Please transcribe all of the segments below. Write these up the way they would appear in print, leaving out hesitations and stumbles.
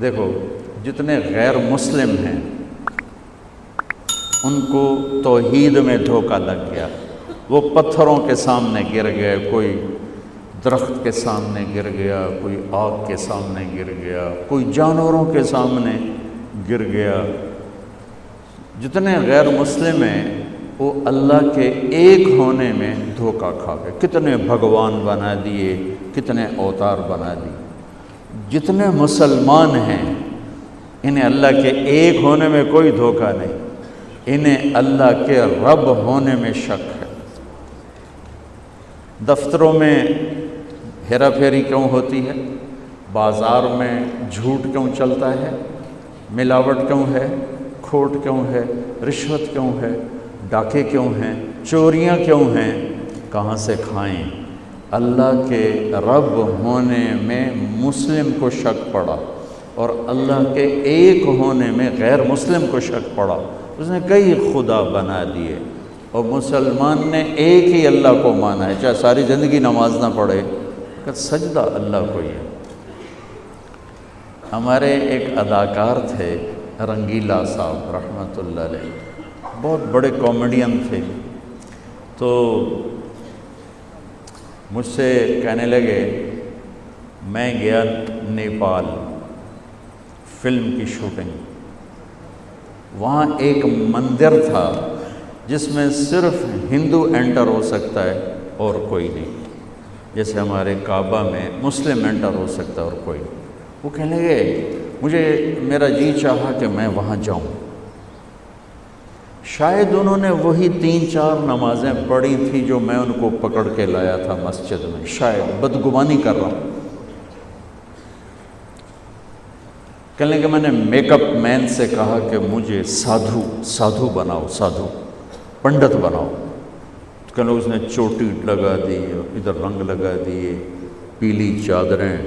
دیکھو جتنے غیر مسلم ہیں ان کو توحید میں دھوکہ لگ گیا، وہ پتھروں کے سامنے گر گئے، کوئی درخت کے سامنے گر گیا، کوئی آگ کے سامنے گر گیا، کوئی جانوروں کے سامنے گر گیا۔ جتنے غیر مسلم ہیں وہ اللہ کے ایک ہونے میں دھوکہ کھا گئے، کتنے بھگوان بنا دیے، کتنے اوتار بنا دیے۔ جتنے مسلمان ہیں انہیں اللہ کے ایک ہونے میں کوئی دھوکہ نہیں، انہیں اللہ کے رب ہونے میں شک ہے۔ دفتروں میں ہیرا پھیری کیوں ہوتی ہے؟ بازار میں جھوٹ کیوں چلتا ہے؟ ملاوٹ کیوں ہے؟ کھوٹ کیوں ہے؟ رشوت کیوں ہے؟ ڈاکے کیوں ہیں؟ چوریاں کیوں ہیں؟ کہاں سے کھائیں؟ اللہ کے رب ہونے میں مسلم کو شک پڑا اور اللہ کے ایک ہونے میں غیر مسلم کو شک پڑا۔ اس نے کئی خدا بنا دیے اور مسلمان نے ایک ہی اللہ کو مانا ہے، چاہے ساری زندگی نماز نہ پڑھے، کہ سجدہ اللہ کو ہی ہے۔ ہمارے ایک اداکار تھے رنگیلا صاحب رحمۃ اللہ علیہ، بہت بڑے کامیڈین تھے، تو مجھ سے کہنے لگے، میں گیا نیپال فلم کی شوٹنگ، وہاں ایک مندر تھا جس میں صرف ہندو انٹر ہو سکتا ہے اور کوئی نہیں، جیسے ہمارے کعبہ میں مسلم انٹر ہو سکتا ہے اور کوئی نہیں۔ وہ کہنے لگے میرا جی چاہا کہ میں وہاں جاؤں۔ شاید انہوں نے وہی 3-4 نمازیں پڑھی تھی جو میں ان کو پکڑ کے لایا تھا مسجد میں، شاید، بدگمانی کر رہا ہوں۔ کہنے کہ میں نے میک اپ مین سے کہا کہ مجھے سادھو بناؤ، سادھو پنڈت بناؤ۔ کہنے اس نے چوٹی لگا دی، ادھر رنگ لگا دیے، پیلی چادریں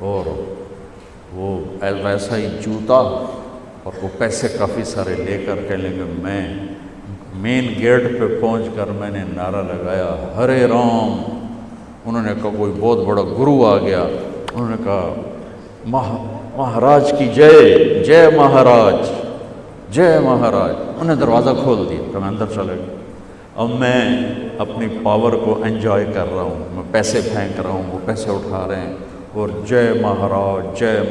اور وہ ویسا ہی جوتا، اور وہ پیسے کافی سارے لے کر کہنے کہ میں مین گیٹ پہ پہنچ کر میں نے نعرہ لگایا، ہرے رام۔ انہوں نے کہا کوئی بہت بڑا گرو آ گیا، انہوں نے کہا مہاراج کی جے، جے مہاراج، جے مہاراج۔ انہوں نے دروازہ کھول دیا کہ میں اندر چلے گیا۔ اب میں اپنی پاور کو انجوائے کر رہا ہوں، میں پیسے پھینک رہا ہوں، وہ پیسے اٹھا رہے ہیں اور جے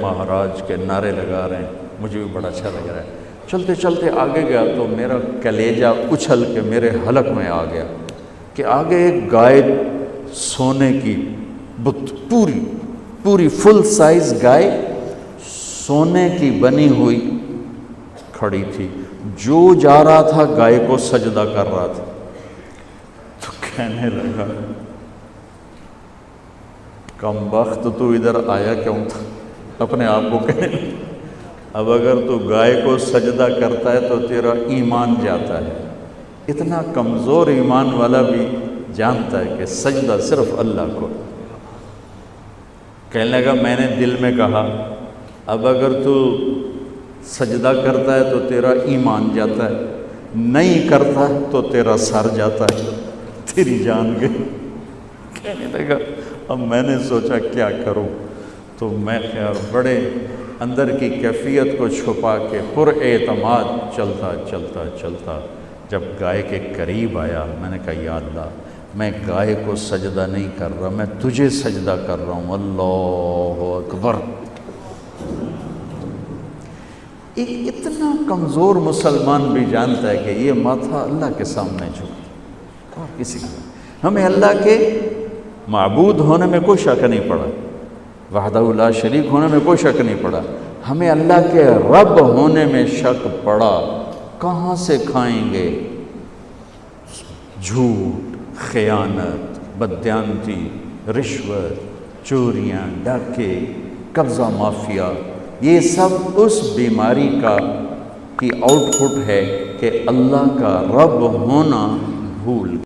مہاراج کے نعرے لگا رہے ہیں، مجھے بھی بڑا اچھا لگ رہا ہے۔ چلتے چلتے آگے گیا تو میرا کلیجہ اچھل کے میرے حلق میں آ گیا کہ آگے ایک گائے سونے کی بت، پوری فل سائز گائے سونے کی بنی ہوئی کھڑی تھی، جو جا رہا تھا گائے کو سجدہ کر رہا تھا۔ تو کہنے لگا کم بخت تو ادھر آیا کیوں تھا؟ اپنے آپ کو کہنے لگا اب اگر تو گائے کو سجدہ کرتا ہے تو تیرا ایمان جاتا ہے۔ اتنا کمزور ایمان والا بھی جانتا ہے کہ سجدہ صرف اللہ کو۔ کہنے لگا میں نے دل میں کہا اب اگر تو سجدہ کرتا ہے تو تیرا ایمان جاتا ہے، نہیں کرتا تو تیرا سر جاتا ہے، تیری جان گئی۔ کہنے لگا اب میں نے سوچا کیا کروں، تو میں خیال بڑے اندر کی کیفیت کو چھپا کے پر اعتماد چلتا جب گائے کے قریب آیا، میں نے کہا یا اللہ، میں گائے کو سجدہ نہیں کر رہا، میں تجھے سجدہ کر رہا ہوں، اللہ اکبر۔ اتنا کمزور مسلمان بھی جانتا ہے کہ یہ ماتھا اللہ کے سامنے جھکتا اور کسی کا۔ ہمیں اللہ کے معبود ہونے میں کوئی شک نہیں پڑا، وحدہ لا شریک ہونے میں کوئی شک نہیں پڑا، ہمیں اللہ کے رب ہونے میں شک پڑا۔ کہاں سے کھائیں گے؟ جھوٹ، خیانت، بددیانتی، رشوت، چوریاں، ڈاکے، قبضہ مافیا، یہ سب اس بیماری کی آؤٹ پٹ ہے کہ اللہ کا رب ہونا بھول